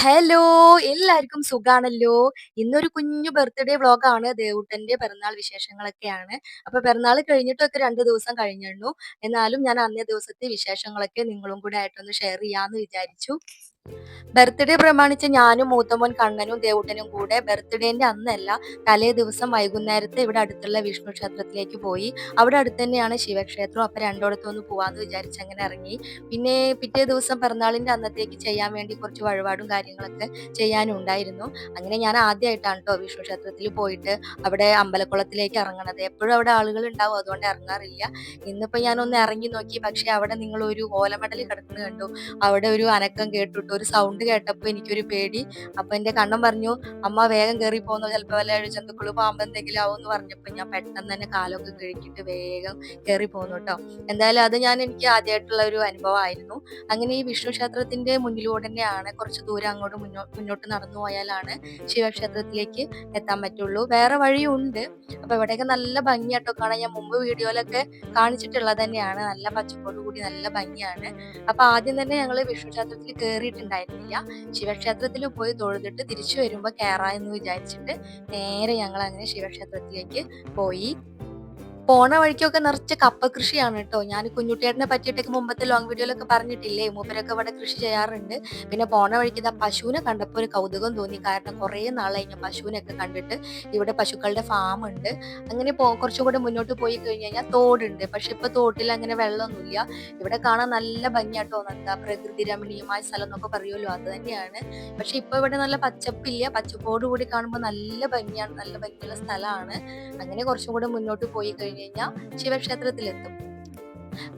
Hello! എല്ലാവർക്കും സുഖാണല്ലോ? ഇന്നൊരു കുഞ്ഞു ബർത്ത്ഡേ വ്ലോഗാണ്. ദേവൂട്ടന്റെ പിറന്നാൾ വിശേഷങ്ങളൊക്കെയാണ്. അപ്പൊ പിറന്നാൾ കഴിഞ്ഞിട്ടൊക്കെ 2 ദിവസം കഴിഞ്ഞണ്ണു. എന്നാലും ഞാൻ അന്നേ ദിവസത്തെ വിശേഷങ്ങളൊക്കെ നിങ്ങളും കൂടെ ആയിട്ടൊന്ന് ഷെയർ ചെയ്യാന്ന് വിചാരിച്ചു. ബർത്ത്ഡേ പ്രമാണിച്ച് ഞാനും മൂത്തമോൻ കണ്ണനും ദേവൂട്ടനും കൂടെ ബർത്ത്ഡേന്റെ അന്നല്ല, തലേ ദിവസം വൈകുന്നേരത്തെ ഇവിടെ അടുത്തുള്ള വിഷ്ണു ക്ഷേത്രത്തിലേക്ക് പോയി. അവിടെ അടുത്ത് തന്നെയാണ് ശിവക്ഷേത്രം. അപ്പൊ രണ്ടോടത്തും ഒന്ന് പോവാന്ന് വിചാരിച്ച് അങ്ങനെ ഇറങ്ങി. പിന്നെ പിറ്റേ ദിവസം പിറന്നാളിന്റെ അന്നത്തേക്ക് ചെയ്യാൻ വേണ്ടി കുറച്ച് വഴിപാടും കാര്യങ്ങളൊക്കെ ചെയ്യാനും ഉണ്ടായിരുന്നു. അങ്ങനെ ഞാൻ ആദ്യമായിട്ടാണ് കേട്ടോ വിഷ്ണു ക്ഷേത്രത്തിൽ പോയിട്ട് അവിടെ അമ്പലക്കുളത്തിലേക്ക് ഇറങ്ങണത്. എപ്പോഴും അവിടെ ആളുകൾ ഉണ്ടാവും, അതുകൊണ്ട് ഇറങ്ങാറില്ല. ഇന്നിപ്പോ ഞാനൊന്ന് ഇറങ്ങി നോക്കി, പക്ഷെ അവിടെ നിങ്ങൾ ഒരു ഓലമടൽ കിടക്കുന്നത് കണ്ടു. അവിടെ ഒരു അനക്കം കേട്ടിട്ട് ഒരു സൗണ്ട് കേട്ടപ്പോൾ എനിക്കൊരു പേടി. അപ്പൊ എന്റെ കണ്ണൻ പറഞ്ഞു, അമ്മ വേഗം കയറി പോന്നോ, ചിലപ്പോ വല്ല എഴജന്തുക്കള് പാമ്പ് എന്തെങ്കിലും ആവും എന്ന് പറഞ്ഞപ്പോ ഞാൻ പെട്ടെന്ന് തന്നെ കാലൊക്കെ കിഴിക്കിട്ട് വേഗം കയറി പോന്നു കേട്ടോ. എന്തായാലും അത് എനിക്ക് ആദ്യമായിട്ടുള്ള ഒരു അനുഭവമായിരുന്നു. അങ്ങനെ ഈ വിഷ്ണു ക്ഷേത്രത്തിന്റെ മുന്നിലൂടെ തന്നെയാണ്, കുറച്ച് ദൂരം അങ്ങോട്ട് മുന്നോട്ട് നടന്നു പോയാലാണ് ശിവക്ഷേത്രത്തിലേക്ക് എത്താൻ പറ്റുള്ളൂ. വേറെ വഴിയും ഉണ്ട്. അപ്പൊ ഇവിടെയൊക്കെ നല്ല ഭംഗിയാട്ടോ കാണാൻ. ഞാൻ മുമ്പ് വീഡിയോയിലൊക്കെ കാണിച്ചിട്ടുള്ളത് തന്നെയാണ്. നല്ല പച്ചപ്പോട് കൂടി നല്ല ഭംഗിയാണ്. അപ്പൊ ആദ്യം തന്നെ ഞങ്ങള് വിഷ്ണു ക്ഷേത്രത്തിൽ കയറിയിട്ടുണ്ടായിരുന്നില്ല. ശിവക്ഷേത്രത്തിൽ പോയി തൊഴുതിട്ട് തിരിച്ചു വരുമ്പോ കേറാന്ന് വിചാരിച്ചിട്ട് നേരെ ഞങ്ങൾ അങ്ങനെ ശിവക്ഷേത്രത്തിലേക്ക് പോയി. പോണ വഴിക്കൊക്കെ നിറച്ച് കപ്പ കൃഷിയാണ് കേട്ടോ. ഞാൻ കുഞ്ഞുട്ടിയേട്ടനെ പറ്റിയിട്ടൊക്കെ മുമ്പത്തെ ലോങ് വീഡിയോയിലൊക്കെ പറഞ്ഞിട്ടില്ലേ, മൂപ്പരൊക്കെ ഇവിടെ കൃഷി ചെയ്യാറുണ്ട്. പിന്നെ പോണ വഴിക്ക് ഇതാ പശുവിനെ കണ്ടപ്പോൾ ഒരു കൗതുകം തോന്നി. കാരണം കുറേ നാളായി ഞാൻ പശുവിനൊക്കെ കണ്ടിട്ട്. ഇവിടെ പശുക്കളുടെ ഫാം ഉണ്ട്. അങ്ങനെ കുറച്ചും കൂടെ മുന്നോട്ട് പോയി കഴിഞ്ഞ് കഴിഞ്ഞാൽ തോടുണ്ട്. പക്ഷെ ഇപ്പൊ തോട്ടിൽ അങ്ങനെ വെള്ളമൊന്നുമില്ല. ഇവിടെ കാണാൻ നല്ല ഭംഗിയാട്ടോ. എന്താ പ്രകൃതി രമണീയമായ സ്ഥലം എന്നൊക്കെ പറയുമല്ലോ, അത് തന്നെയാണ്. പക്ഷെ ഇപ്പൊ ഇവിടെ നല്ല പച്ചപ്പില്ല. പച്ചപ്പോട് കൂടി കാണുമ്പോൾ നല്ല ഭംഗിയാണ്, നല്ല ഭംഗിയുള്ള സ്ഥലമാണ്. അങ്ങനെ കുറച്ചും കൂടെ മുന്നോട്ട് പോയി കഴിഞ്ഞ് കഴിഞ്ഞാൽ ശിവക്ഷേത്രത്തിലെത്തും.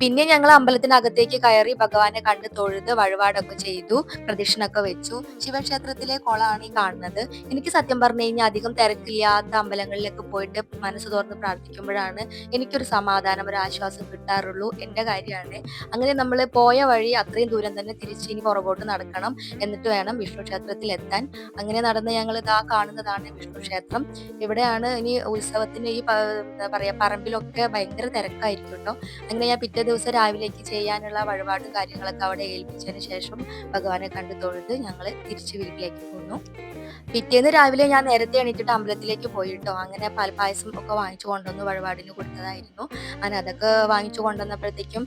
പിന്നെ ഞങ്ങൾ അമ്പലത്തിനകത്തേക്ക് കയറി ഭഗവാനെ കണ്ട് തൊഴുത് വഴിപാടൊക്കെ ചെയ്തു, പ്രദക്ഷിണൊക്കെ വെച്ചു. ശിവക്ഷേത്രത്തിലെ കുളമാണ് ഈ കാണുന്നത്. എനിക്ക് സത്യം പറഞ്ഞു കഴിഞ്ഞാൽ അധികം തിരക്കില്ലാത്ത അമ്പലങ്ങളിലൊക്കെ പോയിട്ട് മനസ്സ് തുറന്ന് പ്രാർത്ഥിക്കുമ്പോഴാണ് എനിക്കൊരു സമാധാനം, ഒരു ആശ്വാസം കിട്ടാറുള്ളൂ. എന്റെ കാര്യമാണ്. അങ്ങനെ നമ്മൾ പോയ വഴി അത്രയും ദൂരം തന്നെ തിരിച്ച് ഇനി പുറകോട്ട് നടക്കണം. എന്നിട്ട് വേണം വിഷ്ണു ക്ഷേത്രത്തിൽ എത്താൻ. അങ്ങനെ നടന്ന് ഞങ്ങൾ ഇതാ കാണുന്നതാണ് വിഷ്ണു ക്ഷേത്രം. ഇവിടെയാണ് ഇനി ഉത്സവത്തിന് ഈ എന്താ പറയാ പറമ്പിലൊക്കെ ഭയങ്കര തിരക്കായിരിക്കും കേട്ടോ. അങ്ങനെ ഞാൻ പിറ്റേ ദിവസം രാവിലേക്ക് ചെയ്യാനുള്ള വഴിപാടും കാര്യങ്ങളൊക്കെ അവിടെ ഏൽപ്പിച്ചതിന് ശേഷം ഭഗവാനെ കണ്ടു തൊഴുത് ഞങ്ങൾ തിരിച്ച് വീട്ടിലേക്ക് പോന്നു. പിറ്റേന്ന് രാവിലെ ഞാൻ നേരത്തെ എണീറ്റിട്ട് അമ്പലത്തിലേക്ക് പോയിട്ടോ. അങ്ങനെ പാൽപ്പായസം ഒക്കെ വാങ്ങിച്ചു കൊണ്ടുവന്ന് വഴിപാടിന് കൊടുത്തതായിരുന്നു. അങ്ങനെ അതൊക്കെ വാങ്ങിച്ചു കൊണ്ടുവന്നപ്പോഴത്തേക്കും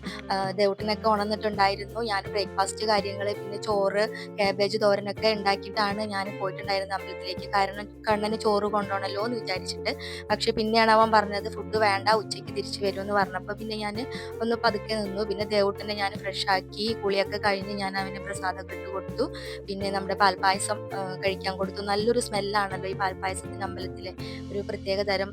ദേവൂട്ടനൊക്കെ ഉണർന്നിട്ടുണ്ടായിരുന്നു. ഞാൻ ബ്രേക്ക്ഫാസ്റ്റ് കാര്യങ്ങൾ പിന്നെ ചോറ്, കാബേജ് തോരനൊക്കെ ഉണ്ടാക്കിയിട്ടാണ് ഞാൻ പോയിട്ടുണ്ടായിരുന്നത് അമ്പലത്തിലേക്ക്. കാരണം കണ്ണന് ചോറ് കൊണ്ടുപോകണല്ലോ എന്ന് വിചാരിച്ചിട്ട്. പക്ഷെ പിന്നെയാണ് അവൻ പറഞ്ഞത് ഫുഡ് വേണ്ട, ഉച്ചയ്ക്ക് തിരിച്ചു വരുമെന്ന് പറഞ്ഞപ്പോൾ പിന്നെ ഞാൻ ഒന്ന് പതുക്കെ നിന്നു. പിന്നെ ദേവൂട്ടനെ ഞാൻ ഫ്രഷ് ആക്കി കുളിയൊക്കെ കഴിഞ്ഞ് ഞാൻ അവന് പ്രസാദമൊക്കെ ഇട്ട് കൊടുത്തു. പിന്നെ നമ്മുടെ പാൽപ്പായസം കഴിക്കാൻ കൊടുത്തു. നല്ലൊരു സ്മെല്ലാണല്ലോ ഈ പാൽപ്പായസത്തിന് അമ്പലത്തിലെ, ഒരു പ്രത്യേക തരം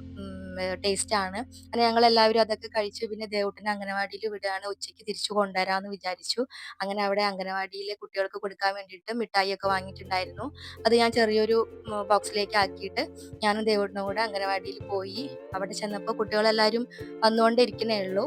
ടേസ്റ്റ് ആണ്. അങ്ങനെ ഞങ്ങൾ എല്ലാവരും അതൊക്കെ കഴിച്ചു. പിന്നെ ദേവൂട്ടനെ അംഗനവാടിയിൽ വിടുകയാണ്, ഉച്ചയ്ക്ക് തിരിച്ചു കൊണ്ടുവരാമെന്ന് വിചാരിച്ചു. അങ്ങനെ അവിടെ അംഗനവാടിയിലെ കുട്ടികൾക്ക് കൊടുക്കാൻ വേണ്ടിയിട്ട് മിഠായി ഒക്കെ വാങ്ങിയിട്ടുണ്ടായിരുന്നു. അത് ഞാൻ ചെറിയൊരു ബോക്സിലേക്ക് ആക്കിയിട്ട് ഞാനും ദേവൂട്ടനും കൂടെ അംഗനവാടിയിൽ പോയി. അവിടെ ചെന്നപ്പോൾ കുട്ടികളെല്ലാവരും വന്നുകൊണ്ടിരിക്കുന്നേ ഉള്ളൂ.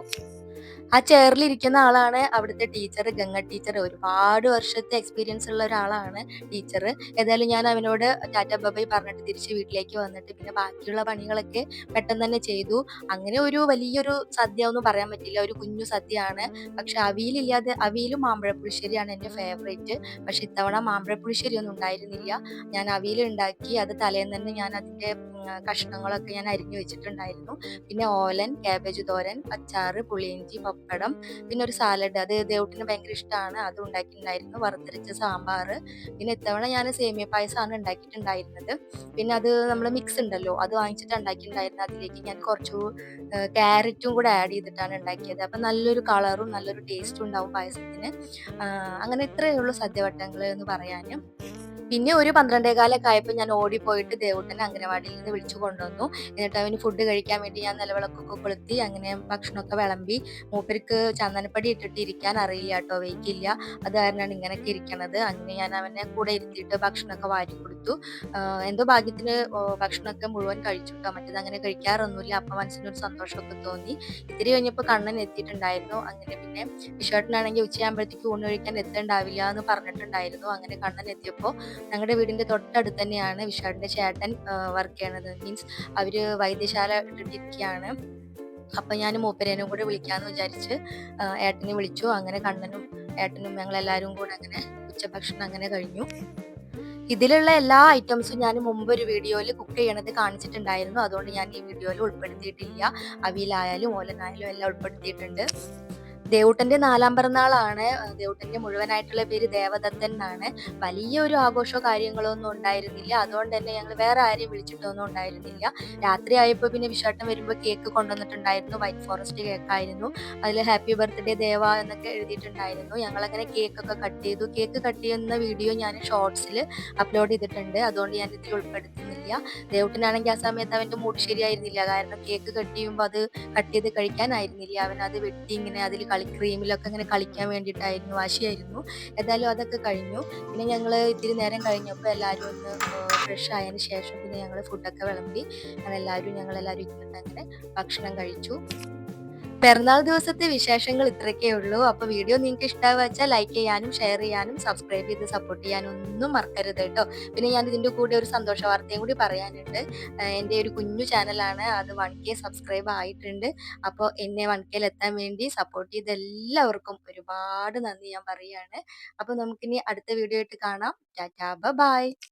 ആ ചെയറിലിരിക്കുന്ന ആളാണ് അവിടുത്തെ ടീച്ചർ, ഗംഗ ടീച്ചർ. ഒരുപാട് വർഷത്തെ എക്സ്പീരിയൻസ് ഉള്ള ഒരാളാണ് ടീച്ചർ. ഏതായാലും ഞാൻ അവനോട് ടാറ്റ ബൈ പറഞ്ഞിട്ട് തിരിച്ച് വീട്ടിലേക്ക് വന്നിട്ട് പിന്നെ ബാക്കിയുള്ള പണികളൊക്കെ പെട്ടെന്ന് തന്നെ ചെയ്തു. അങ്ങനെ ഒരു വലിയൊരു സദ്യ ഒന്നും പറയാൻ പറ്റില്ല, ഒരു കുഞ്ഞു സദ്യയാണ്. പക്ഷെ അവിയലും മാമ്പഴപ്പുളിശ്ശേരിയാണ് എൻ്റെ ഫേവറേറ്റ്. പക്ഷെ ഇത്തവണ മാമ്പഴപ്പുളിശ്ശേരി ഒന്നും ഉണ്ടായിരുന്നില്ല. ഞാൻ അവിയൽ ഉണ്ടാക്കി. അത് തലേന്ന് തന്നെ ഞാൻ അതിൻ്റെ കഷ്ണങ്ങളൊക്കെ ഞാൻ അരിഞ്ഞു വെച്ചിട്ടുണ്ടായിരുന്നു. പിന്നെ ഓലൻ, കാബേജ് തോരൻ, അച്ചാറ്, പുളിയിഞ്ചി, പപ്പടം, പിന്നെ ഒരു സാലഡ്, അത് ദേവൂട്ടിന് ഭയങ്കര ഇഷ്ടമാണ്, അത് ഉണ്ടാക്കിയിട്ടുണ്ടായിരുന്നു. വറുത്തരച്ച സാമ്പാർ. പിന്നെ ഇത്തവണ ഞാൻ സേമിയ പായസമാണ് ഉണ്ടാക്കിയിട്ടുണ്ടായിരുന്നത്. പിന്നെ അത് നമ്മൾ മിക്സ് ഉണ്ടല്ലോ, അത് വാങ്ങിച്ചിട്ട് ഉണ്ടാക്കിയിട്ടുണ്ടായിരുന്നത്. അതിലേക്ക് ഞാൻ കുറച്ചു ക്യാരറ്റും കൂടെ ആഡ് ചെയ്തിട്ടാണ് ഉണ്ടാക്കിയത്. അപ്പം നല്ലൊരു കളറും നല്ലൊരു ടേസ്റ്റും ഉണ്ടാവും പായസത്തിന്. അങ്ങനെ ഇത്രയേ ഉള്ളൂ സദ്യവട്ടങ്ങൾ എന്ന് പറയാൻ. പിന്നെ ഒരു 12:15 ആയപ്പോൾ ഞാൻ ഓടിപ്പോയിട്ട് ദേവൂട്ടനെ അംഗനവാടിയിൽ നിന്ന് വിളിച്ചു കൊണ്ടുവന്നു. എന്നിട്ട് അവന് ഫുഡ് കഴിക്കാൻ വേണ്ടി ഞാൻ നിലവിളക്കൊക്കെ കൊളുത്തി അങ്ങനെ ഭക്ഷണമൊക്കെ വിളമ്പി. മൂപ്പർക്ക് ചന്ദനപ്പടി ഇട്ടിട്ട് ഇരിക്കാൻ അറിയില്ല കേട്ടോ, വെയ്ക്കില്ല. അത് കാരണമാണ് ഇങ്ങനെയൊക്കെ ഇരിക്കണത്. അങ്ങനെ ഞാൻ അവനെ കൂടെ ഇരുത്തിയിട്ട് ഭക്ഷണമൊക്കെ വാരി കൊടുത്തു. എന്തോ ഭാഗ്യത്തിന് ഭക്ഷണമൊക്കെ മുഴുവൻ കഴിച്ചു കേട്ടോ. മറ്റേത് അങ്ങനെ കഴിക്കാറൊന്നുമില്ല. അപ്പം മനസ്സിനൊരു സന്തോഷമൊക്കെ തോന്നി. ഇത്തിരി കഴിഞ്ഞപ്പോൾ കണ്ണൻ എത്തിയിട്ടുണ്ടായിരുന്നു. അങ്ങനെ പിന്നെ വിശ്വേട്ടനാണെങ്കിൽ ഉച്ചയാകുമ്പോഴത്തേക്ക് ഊണ് കഴിക്കാൻ എത്തേണ്ടാവില്ല എന്ന് പറഞ്ഞിട്ടുണ്ടായിരുന്നു. അങ്ങനെ കണ്ണൻ എത്തിയപ്പോൾ ഞങ്ങളുടെ വീടിന്റെ തൊട്ടടുത്ത് തന്നെയാണ് വിശാലിന്റെ ചേട്ടൻ വർക്ക് ചെയ്യണത്. മീൻസ് അവര് വൈദ്യശാല ഇട്ടിട്ടിരിക്കുകയാണ്. അപ്പൊ ഞാൻ മൂപ്പരേനും കൂടെ വിളിക്കാന്ന് വിചാരിച്ച് ഏട്ടനെ വിളിച്ചു. അങ്ങനെ കണ്ണനും ഏട്ടനും ഞങ്ങൾ എല്ലാവരും കൂടെ അങ്ങനെ ഉച്ചഭക്ഷണം അങ്ങനെ കഴിഞ്ഞു. ഇതിലുള്ള എല്ലാ ഐറ്റംസും ഞാൻ മുമ്പ് ഒരു വീഡിയോയിൽ കുക്ക് ചെയ്യണത് കാണിച്ചിട്ടുണ്ടായിരുന്നു. അതുകൊണ്ട് ഞാൻ ഈ വീഡിയോയിൽ ഉൾപ്പെടുത്തിയിട്ടില്ല. അവിയലായാലും ഓലനായാലും എല്ലാം ഉൾപ്പെടുത്തിയിട്ടുണ്ട്. ദേവൂട്ടന്റെ 4ാം പിറന്നാളാണ്. ദേവൂട്ടന്റെ മുഴുവനായിട്ടുള്ള പേര് ദേവദത്തൻ എന്നാണ്. വലിയൊരു ആഘോഷമോ കാര്യങ്ങളോ ഒന്നും ഉണ്ടായിരുന്നില്ല. അതുകൊണ്ട് തന്നെ ഞങ്ങൾ വേറെ ആരെയും വിളിച്ചിട്ടൊന്നും ഉണ്ടായിരുന്നില്ല. രാത്രി ആയപ്പോൾ പിന്നെ വിഷുവേട്ടൻ വരുമ്പോൾ കേക്ക് കൊണ്ടുവന്നിട്ടുണ്ടായിരുന്നു. വൈറ്റ് ഫോറസ്റ്റ് കേക്കായിരുന്നു. അതിൽ ഹാപ്പി ബർത്ത്ഡേ ദേവ എന്നൊക്കെ എഴുതിയിട്ടുണ്ടായിരുന്നു. ഞങ്ങളങ്ങനെ കേക്കൊക്കെ കട്ട് ചെയ്തു. കേക്ക് കട്ട് ചെയ്യുന്ന വീഡിയോ ഞാൻ ഷോർട്സിൽ അപ്ലോഡ് ചെയ്തിട്ടുണ്ട്. അതുകൊണ്ട് ഞാൻ ഇതിൽ ഉൾപ്പെടുത്തുന്നില്ല. ദേവൂട്ടനാണെങ്കിൽ ആ സമയത്ത് അവൻ്റെ മൂഡ് ശരിയായിരുന്നില്ല. കാരണം കേക്ക് കട്ട് ചെയ്യുമ്പോൾ അത് കട്ട് ചെയ്ത് കഴിക്കാനായിരുന്നില്ല. അവനത് വെട്ടി ഇങ്ങനെ അതിൽ ക്രീമിലൊക്കെ ഇങ്ങനെ കളിക്കാൻ വേണ്ടിയിട്ടായിരുന്നു, വാശിയായിരുന്നു. ഏതായാലും അതൊക്കെ കഴിഞ്ഞു. പിന്നെ ഞങ്ങൾ ഇത്തിരി നേരം കഴിഞ്ഞപ്പോൾ എല്ലാവരും ഒന്ന് ഫ്രഷ് ആയതിന് ശേഷം പിന്നെ ഞങ്ങൾ ഫുഡൊക്കെ വിളമ്പി ഞങ്ങളെല്ലാവരും ഇരുന്നിട്ട് അങ്ങനെ ഭക്ഷണം കഴിച്ചു. പിറന്നാൾ ദിവസത്തെ വിശേഷങ്ങൾ ഇത്രയൊക്കെ ഉള്ളൂ. അപ്പോൾ വീഡിയോ നിങ്ങൾക്ക് ഇഷ്ടമാവുക വെച്ചാൽ ലൈക്ക് ചെയ്യാനും ഷെയർ ചെയ്യാനും സബ്സ്ക്രൈബ് ചെയ്ത് സപ്പോർട്ട് ചെയ്യാനും ഒന്നും മറക്കരുത് കേട്ടോ. പിന്നെ ഞാൻ ഇതിൻ്റെ കൂടെ ഒരു സന്തോഷ വാർത്തയും കൂടി പറയാനുണ്ട്. എൻ്റെ ഒരു കുഞ്ഞു ചാനലാണ്, അത് 1K സബ്സ്ക്രൈബ് ആയിട്ടുണ്ട്. അപ്പോൾ എന്നെ 1Kയിൽ എത്താൻ വേണ്ടി സപ്പോർട്ട് ചെയ്ത എല്ലാവർക്കും ഒരുപാട് നന്ദി ഞാൻ പറയുകയാണ്. അപ്പോൾ നമുക്കിനി അടുത്ത വീഡിയോ ആയിട്ട് കാണാം. Tata bye.